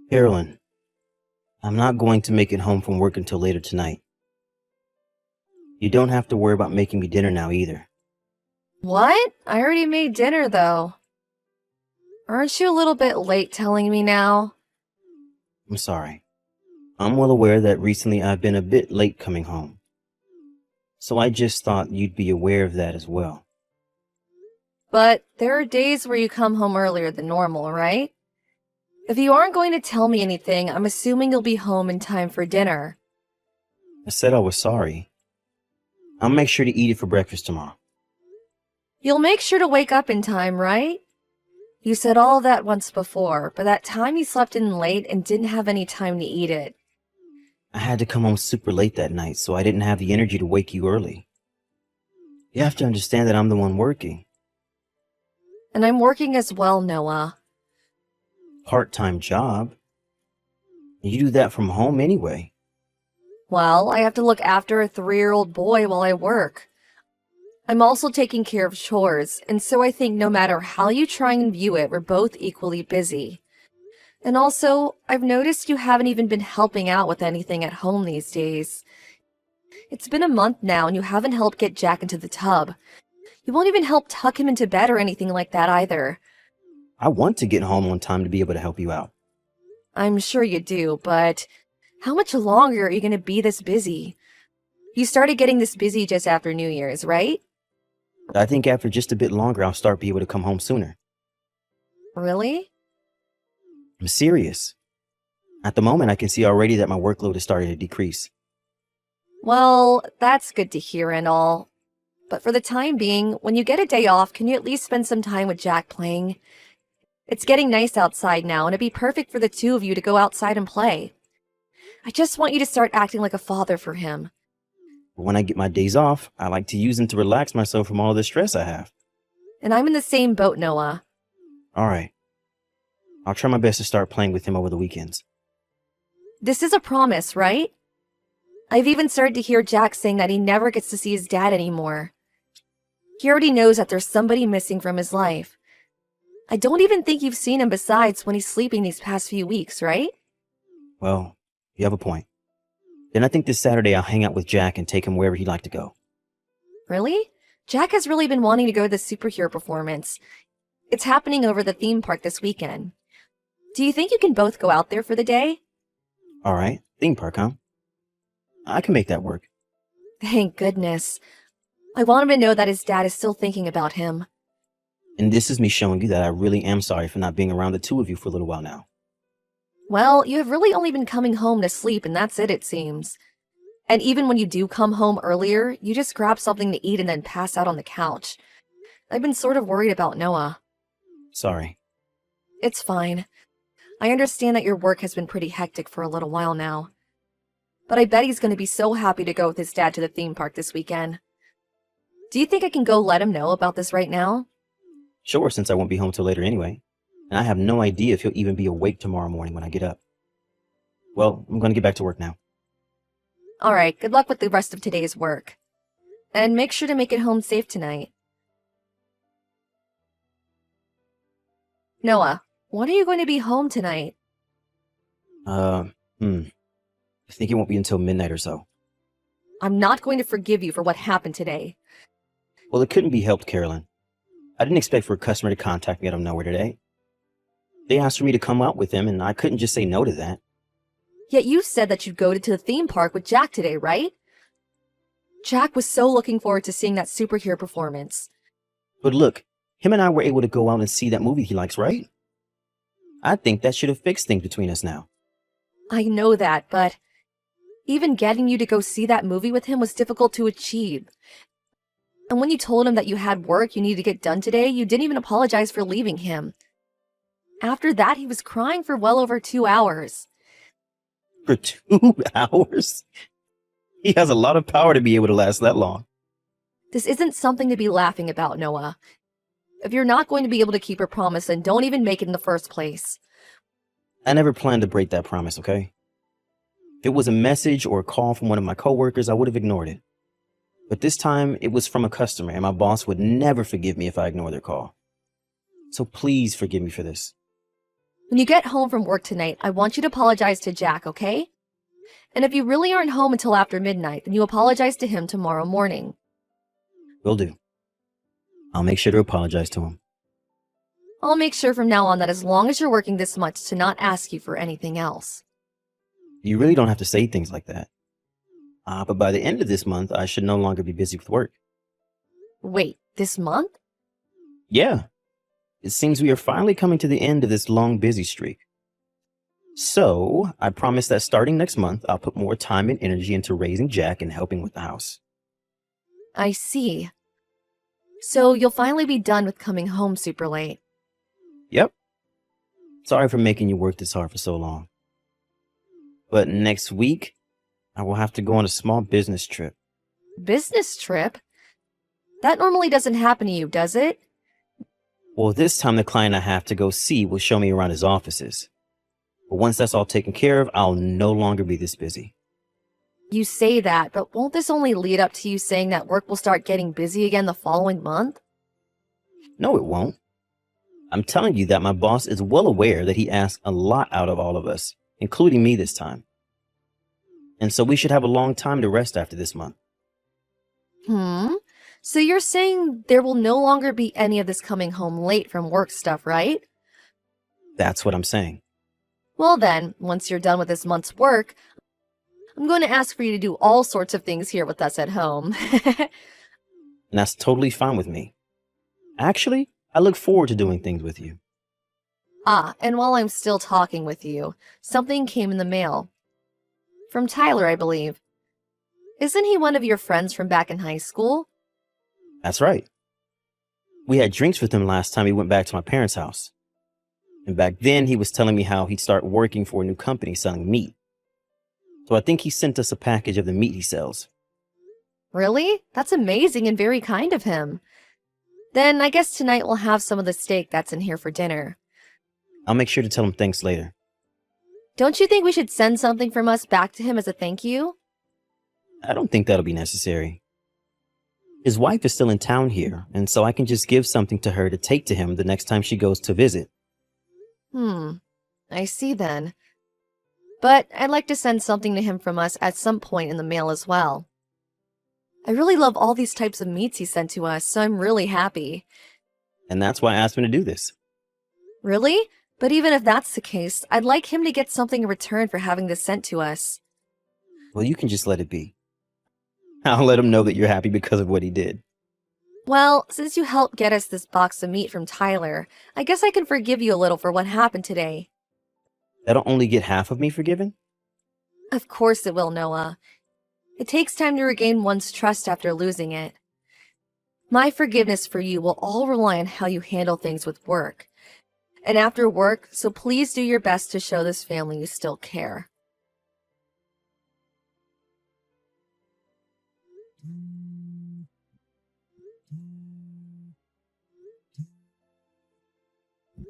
Carolyn, I'm not going to make it home from work until later tonight. You don't have to worry about making me dinner now either. What? I already made dinner, though. Aren't you a little bit late telling me now? I'm sorry. I'm well aware that recently I've been a bit late coming home. So I just thought you'd be aware of that as well. But there are days where you come home earlier than normal, right? If you aren't going to tell me anything, I'm assuming you'll be home in time for dinner. I said I was sorry. I'll make sure to eat it for breakfast tomorrow. You'll make sure to wake up in time, right? You said all of that once before, but that time you slept in late and didn't have any time to eat it. I had to come home super late that night, so I didn't have the energy to wake you early. You have to understand that I'm the one working. And I'm working as well, Noah. Part-time job. You do that from home anyway. Well, I have to look after a 3-year-old boy while I work. I'm also taking care of chores, and so I think no matter how you try and view it, we're both equally busy. And also, I've noticed you haven't even been helping out with anything at home these days. It's been a month now and you haven't helped get Jack into the tub. You won't even help tuck him into bed or anything like that either. I want to get home on time to be able to help you out. I'm sure you do, but how much longer are you going to be this busy? You started getting this busy just after New Year's, right? I think after just a bit longer, I'll start being able to come home sooner. Really? I'm serious. At the moment, I can see already that my workload is starting to decrease. Well, that's good to hear and all. But for the time being, when you get a day off, can you at least spend some time with Jack playing? It's getting nice outside now, and it'd be perfect for the two of you to go outside and play. I just want you to start acting like a father for him. But when I get my days off, I like to use them to relax myself from all the stress I have. And I'm in the same boat, Noah. All right. I'll try my best to start playing with him over the weekends. This is a promise, right? I've even started to hear Jack saying that he never gets to see his dad anymore. He already knows that there's somebody missing from his life. I don't even think you've seen him besides when he's sleeping these past few weeks, right? Well, you have a point. Then I think this Saturday I'll hang out with Jack and take him wherever he'd like to go. Really? Jack has really been wanting to go to the superhero performance. It's happening over the theme park this weekend. Do you think you can both go out there for the day? All right, theme park, huh? I can make that work. Thank goodness. I want him to know that his dad is still thinking about him. And this is me showing you that I really am sorry for not being around the two of you for a little while now. Well, you have really only been coming home to sleep, and that's it seems. And even when you do come home earlier, you just grab something to eat and then pass out on the couch. I've been sort of worried about Noah. Sorry. It's fine. I understand that your work has been pretty hectic for a little while now. But I bet he's going to be so happy to go with his dad to the theme park this weekend. Do you think I can go let him know about this right now? Sure, since I won't be home till later anyway. And I have no idea if he'll even be awake tomorrow morning when I get up. Well, I'm going to get back to work now. Alright, good luck with the rest of today's work. And make sure to make it home safe tonight. Noah, when are you going to be home tonight? I think it won't be until midnight or so. I'm not going to forgive you for what happened today. Well, it couldn't be helped, Carolyn. I didn't expect for a customer to contact me out of nowhere today. They asked for me to come out with them, and I couldn't just say no to that. Yet you said that you'd go to the theme park with Jack today, right? Jack was so looking forward to seeing that superhero performance. But look, him and I were able to go out and see that movie he likes, right? I think that should have fixed things between us now. I know that, but even getting you to go see that movie with him was difficult to achieve. And when you told him that you had work you needed to get done today, you didn't even apologize for leaving him. After that, he was crying for well over 2 hours. For 2 hours? He has a lot of power to be able to last that long. This isn't something to be laughing about, Noah. If you're not going to be able to keep your promise, then don't even make it in the first place. I never planned to break that promise, okay? If it was a message or a call from one of my coworkers, I would have ignored it. But this time, it was from a customer, and my boss would never forgive me if I ignored their call. So please forgive me for this. When you get home from work tonight, I want you to apologize to Jack, okay? And if you really aren't home until after midnight, then you apologize to him tomorrow morning. Will do. I'll make sure to apologize to him. I'll make sure from now on that as long as you're working this much to not ask you for anything else. You really don't have to say things like that. But by the end of this month, I should no longer be busy with work. Wait, this month? Yeah. It seems we are finally coming to the end of this long busy streak. So, I promise that starting next month, I'll put more time and energy into raising Jack and helping with the house. I see. So you'll finally be done with coming home super late. Yep. Sorry for making you work this hard for so long. But next week, I will have to go on a small business trip. Business trip? That normally doesn't happen to you, does it? Well, this time the client I have to go see will show me around his offices. But once that's all taken care of, I'll no longer be this busy. You say that, but won't this only lead up to you saying that work will start getting busy again the following month? No, it won't. I'm telling you that my boss is well aware that he asks a lot out of all of us, including me this time. And so we should have a long time to rest after this month. So you're saying there will no longer be any of this coming home late from work stuff, right? That's what I'm saying. Well then, once you're done with this month's work, I'm going to ask for you to do all sorts of things here with us at home. And that's totally fine with me. Actually, I look forward to doing things with you. And while I'm still talking with you, something came in the mail. From Tyler, I believe. Isn't he one of your friends from back in high school? That's right. We had drinks with him last time he went back to my parents' house. And back then he was telling me how he'd start working for a new company selling meat. So I think he sent us a package of the meat he sells. Really? That's amazing and very kind of him. Then I guess tonight we'll have some of the steak that's in here for dinner. I'll make sure to tell him thanks later. Don't you think we should send something from us back to him as a thank you? I don't think that'll be necessary. His wife is still in town here, and so I can just give something to her to take to him the next time she goes to visit. I see then. But I'd like to send something to him from us at some point in the mail as well. I really love all these types of meats he sent to us, so I'm really happy. And that's why I asked him to do this. Really? But even if that's the case, I'd like him to get something in return for having this sent to us. Well, you can just let it be. I'll let him know that you're happy because of what he did. Well, since you helped get us this box of meat from Tyler, I guess I can forgive you a little for what happened today. That'll only get half of me forgiven? Of course it will, Noah. It takes time to regain one's trust after losing it. My forgiveness for you will all rely on how you handle things with work. And after work, so please do your best to show this family you still care.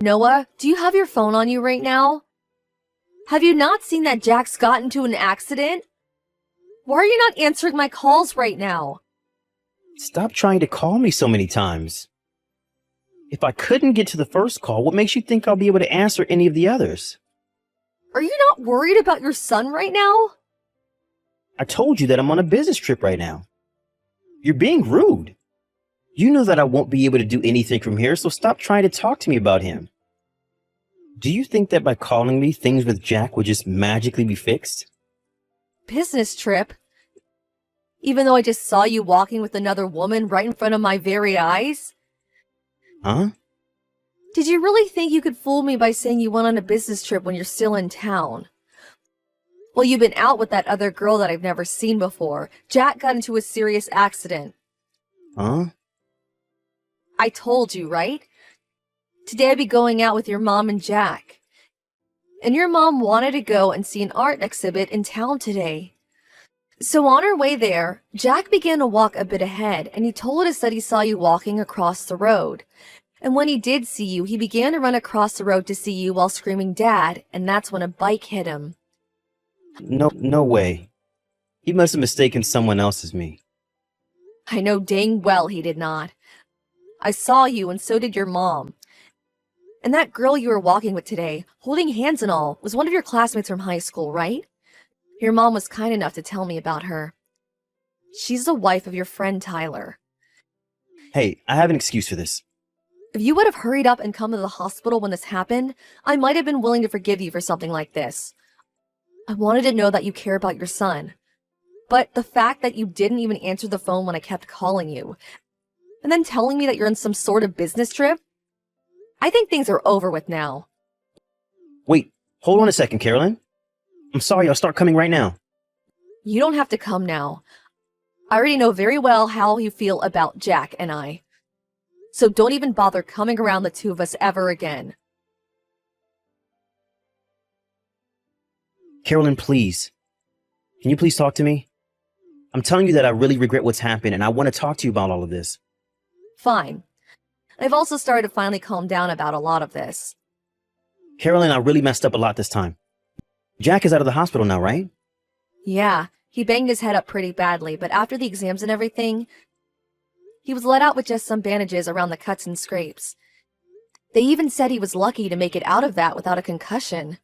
Noah, do you have your phone on you right now? Have you not seen that Jack's got into an accident? Why are you not answering my calls right now? Stop trying to call me so many times. If I couldn't get to the first call, what makes you think I'll be able to answer any of the others? Are you not worried about your son right now? I told you that I'm on a business trip right now. You're being rude. You know that I won't be able to do anything from here, so stop trying to talk to me about him. Do you think that by calling me, things with Jack would just magically be fixed? Business trip? Even though I just saw you walking with another woman right in front of my very eyes? Huh? Did you really think you could fool me by saying you went on a business trip when you're still in town? Well, you've been out with that other girl that I've never seen before. Jack got into a serious accident. Huh? I told you, right? Today I'd be going out with your mom and Jack. And your mom wanted to go and see an art exhibit in town today. So on our way there, Jack began to walk a bit ahead, and he told us that he saw you walking across the road. And when he did see you, he began to run across the road to see you while screaming, "Dad," and that's when a bike hit him. No way. He must have mistaken someone else as me. I know dang well he did not. I saw you, and so did your mom. And that girl you were walking with today, holding hands and all, was one of your classmates from high school, right? Your mom was kind enough to tell me about her. She's the wife of your friend Tyler. Hey, I have an excuse for this. If you would have hurried up and come to the hospital when this happened, I might have been willing to forgive you for something like this. I wanted to know that you care about your son. But the fact that you didn't even answer the phone when I kept calling you, and then telling me that you're on some sort of business trip, I think things are over with now. Wait, hold on a second, Carolyn. I'm sorry, I'll start coming right now. You don't have to come now. I already know very well how you feel about Jack and I. So don't even bother coming around the two of us ever again. Carolyn, please. Can you please talk to me? I'm telling you that I really regret what's happened and I want to talk to you about all of this. Fine. I've also started to finally calm down about a lot of this. Carolyn, I really messed up a lot this time. Jack is out of the hospital now, right? Yeah, he banged his head up pretty badly, but after the exams and everything, he was let out with just some bandages around the cuts and scrapes. They even said he was lucky to make it out of that without a concussion.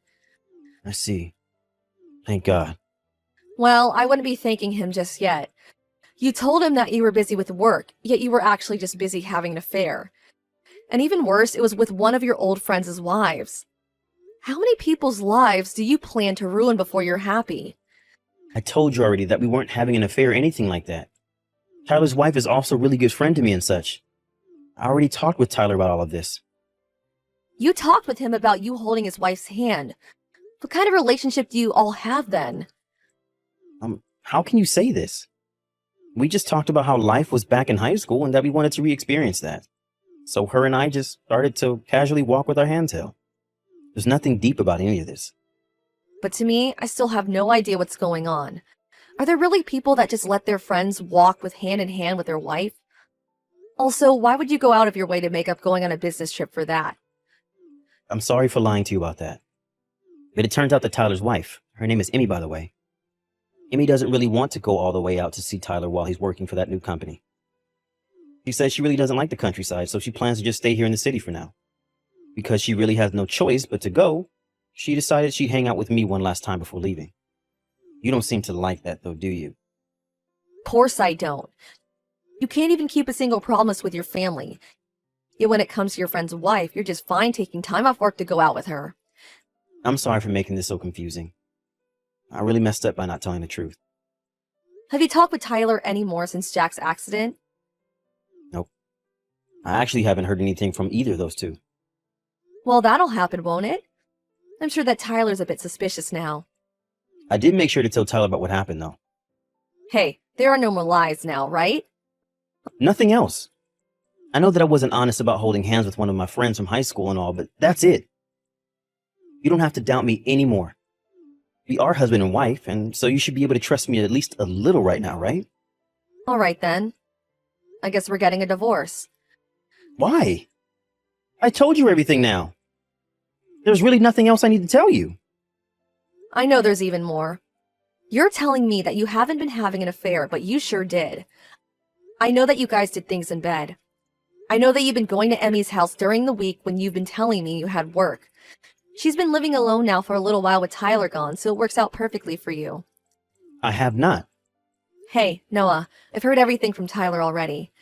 I see. Thank God. Well, I wouldn't be thanking him just yet. You told him that you were busy with work, yet you were actually just busy having an affair. And even worse, it was with one of your old friends' wives. How many people's lives do you plan to ruin before you're happy? I told you already that we weren't having an affair or anything like that. Tyler's wife is also a really good friend to me and such. I already talked with Tyler about all of this. You talked with him about you holding his wife's hand. What kind of relationship do you all have then? How can you say this? We just talked about how life was back in high school and that we wanted to re-experience that. So her and I just started to casually walk with our hands held. There's nothing deep about any of this. But to me, I still have no idea what's going on. Are there really people that just let their friends walk with hand in hand with their wife? Also, why would you go out of your way to make up going on a business trip for that? I'm sorry for lying to you about that. But it turns out that Tyler's wife, her name is Emmy, by the way. Emmy doesn't really want to go all the way out to see Tyler while he's working for that new company. She says she really doesn't like the countryside, so she plans to just stay here in the city for now. Because she really has no choice but to go, she decided she'd hang out with me one last time before leaving. You don't seem to like that though, do you? Of course I don't. You can't even keep a single promise with your family. Yet when it comes to your friend's wife, you're just fine taking time off work to go out with her. I'm sorry for making this so confusing. I really messed up by not telling the truth. Have you talked with Tyler anymore since Jack's accident? Nope. I actually haven't heard anything from either of those two. Well, that'll happen, won't it? I'm sure that Tyler's a bit suspicious now. I did make sure to tell Tyler about what happened though. Hey, there are no more lies now, right? Nothing else. I know that I wasn't honest about holding hands with one of my friends from high school and all, but that's it. You don't have to doubt me anymore. We are husband and wife, and so you should be able to trust me at least a little right now, right? All right then. I guess we're getting a divorce. Why? I told you everything now. There's really nothing else I need to tell you. I know there's even more. You're telling me that you haven't been having an affair, but you sure did. I know that you guys did things in bed. I know that you've been going to Emmy's house during the week when you've been telling me you had work. She's been living alone now for a little while with Tyler gone, so it works out perfectly for you. I have not. Hey, Noah, I've heard everything from Tyler already.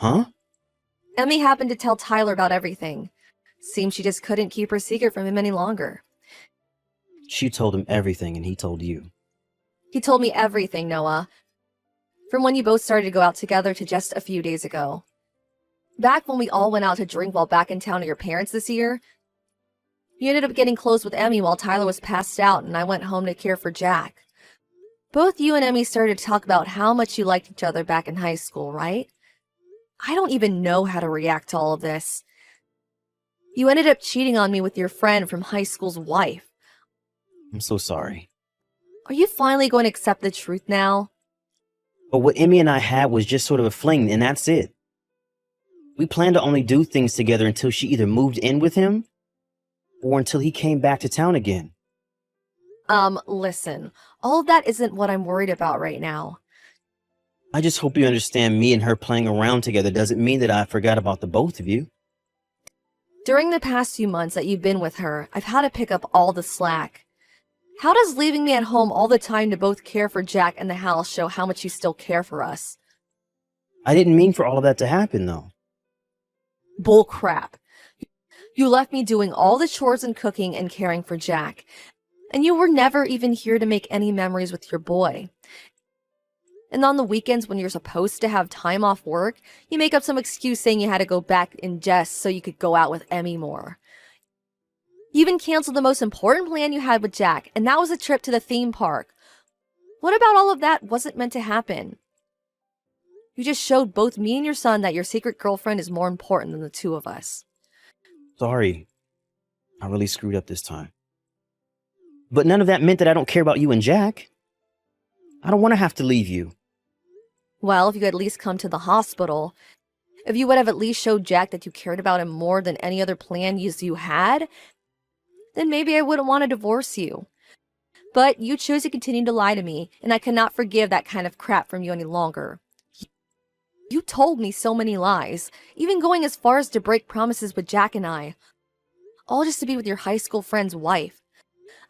Huh? Emmy happened to tell Tyler about everything. Seems she just couldn't keep her secret from him any longer. She told him everything and he told you. He told me everything, Noah. From when you both started to go out together to just a few days ago. Back when we all went out to drink while back in town at your parents this year, you ended up getting close with Emmy while Tyler was passed out and I went home to care for Jack. Both you and Emmy started to talk about how much you liked each other back in high school, right? I don't even know how to react to all of this. You ended up cheating on me with your friend from high school's wife. I'm so sorry. Are you finally going to accept the truth now? But what Emmy and I had was just sort of a fling, and that's it. We planned to only do things together until she either moved in with him or until he came back to town again. Listen, all of that isn't what I'm worried about right now. I just hope you understand me and her playing around together doesn't mean that I forgot about the both of you. During the past few months that you've been with her, I've had to pick up all the slack. How does leaving me at home all the time to both care for Jack and the house show how much you still care for us? I didn't mean for all of that to happen, though. Bull crap. You left me doing all the chores and cooking and caring for Jack, and you were never even here to make any memories with your boy. And on the weekends when you're supposed to have time off work, you make up some excuse saying you had to go back in jest so you could go out with Emmy more. You even canceled the most important plan you had with Jack, and that was a trip to the theme park. What about all of that wasn't meant to happen? You just showed both me and your son that your secret girlfriend is more important than the two of us. Sorry. I really screwed up this time. But none of that meant that I don't care about you and Jack. I don't want to have to leave you. Well, if you had at least come to the hospital, if you would have at least showed Jack that you cared about him more than any other plan you had, then maybe I wouldn't want to divorce you. But you chose to continue to lie to me, and I cannot forgive that kind of crap from you any longer. You told me so many lies, even going as far as to break promises with Jack and I, all just to be with your high school friend's wife.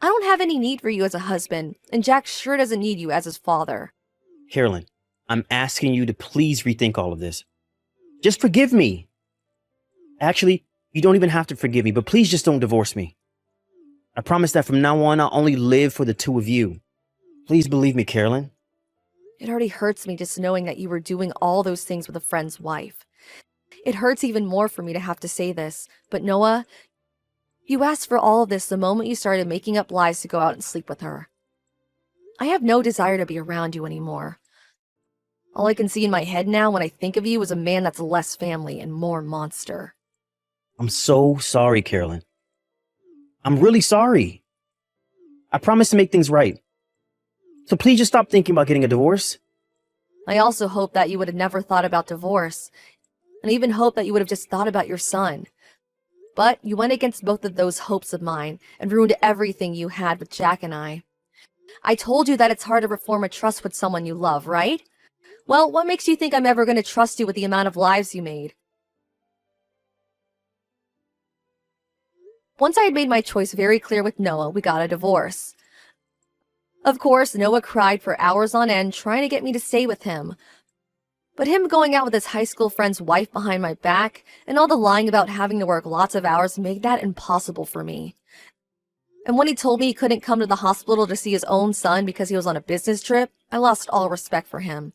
I don't have any need for you as a husband, and Jack sure doesn't need you as his father. Carolyn, I'm asking you to please rethink all of this. Just forgive me. Actually, you don't even have to forgive me, but please just don't divorce me. I promise that from now on, I'll only live for the two of you. Please believe me, Carolyn. It already hurts me just knowing that you were doing all those things with a friend's wife. It hurts even more for me to have to say this, but Noah, you asked for all of this the moment you started making up lies to go out and sleep with her. I have no desire to be around you anymore. All I can see in my head now when I think of you is a man that's less family and more monster. I'm so sorry, Carolyn. I'm really sorry. I promise to make things right. So please just stop thinking about getting a divorce. I also hope that you would have never thought about divorce, and even hope that you would have just thought about your son. But you went against both of those hopes of mine and ruined everything you had with Jack and I. I told you that it's hard to reform a trust with someone you love, right? Well, what makes you think I'm ever going to trust you with the amount of lies you made? Once I had made my choice very clear with Noah, we got a divorce. Of course, Noah cried for hours on end trying to get me to stay with him. But him going out with his high school friend's wife behind my back and all the lying about having to work lots of hours made that impossible for me. And when he told me he couldn't come to the hospital to see his own son because he was on a business trip, I lost all respect for him.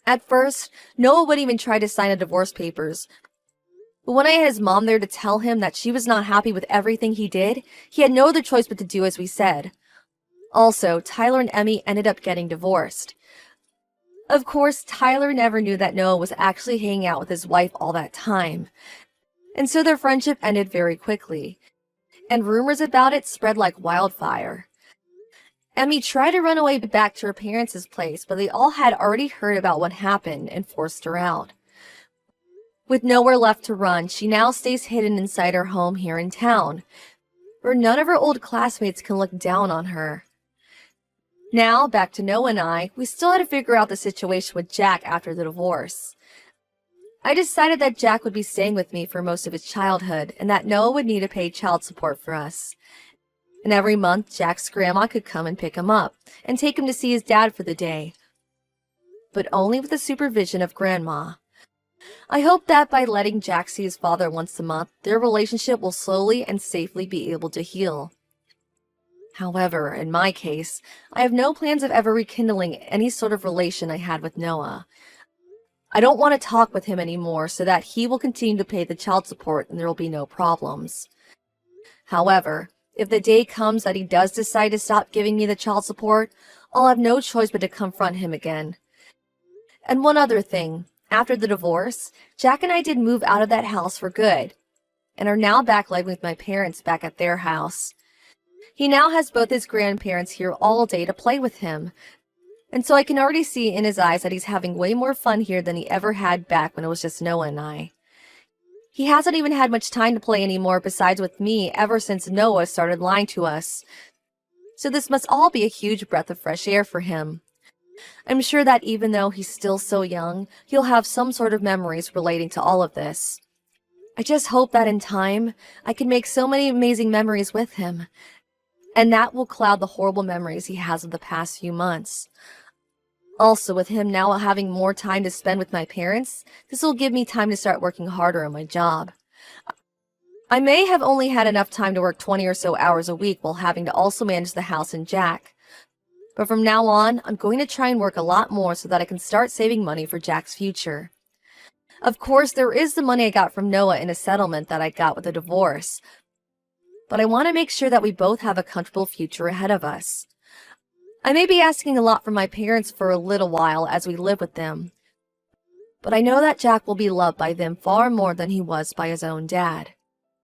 At first, Noah wouldn't even try to sign the divorce papers. But when I had his mom there to tell him that she was not happy with everything he did, he had no other choice but to do as we said. Also, Tyler and Emmy ended up getting divorced. Of course, Tyler never knew that Noah was actually hanging out with his wife all that time. And so their friendship ended very quickly. And rumors about it spread like wildfire. Emmy tried to run away back to her parents' place, but they all had already heard about what happened and forced her out. With nowhere left to run, she now stays hidden inside her home here in town, where none of her old classmates can look down on her. Now, back to Noah and I, we still had to figure out the situation with Jack after the divorce. I decided that Jack would be staying with me for most of his childhood, and that Noah would need to pay child support for us. And every month, Jack's grandma could come and pick him up, and take him to see his dad for the day. But only with the supervision of Grandma. I hope that by letting Jack see his father once a month, their relationship will slowly and safely be able to heal. However, in my case, I have no plans of ever rekindling any sort of relation I had with Noah. I don't want to talk with him anymore so that he will continue to pay the child support and there will be no problems. However, if the day comes that he does decide to stop giving me the child support, I'll have no choice but to confront him again. And one other thing, after the divorce, Jack and I did move out of that house for good, and are now back living with my parents back at their house. He now has both his grandparents here all day to play with him, and so I can already see in his eyes that he's having way more fun here than he ever had back when it was just Noah and I. He hasn't even had much time to play anymore besides with me ever since Noah started lying to us. So this must all be a huge breath of fresh air for him. I'm sure that even though he's still so young, he'll have some sort of memories relating to all of this. I just hope that in time, I can make so many amazing memories with him, and that will cloud the horrible memories he has of the past few months. Also, with him now having more time to spend with my parents, this will give me time to start working harder on my job. I may have only had enough time to work 20 or so hours a week while having to also manage the house and Jack. But from now on, I'm going to try and work a lot more so that I can start saving money for Jack's future. Of course, there is the money I got from Noah in a settlement that I got with a divorce. But I want to make sure that we both have a comfortable future ahead of us. I may be asking a lot from my parents for a little while as we live with them. But I know that Jack will be loved by them far more than he was by his own dad.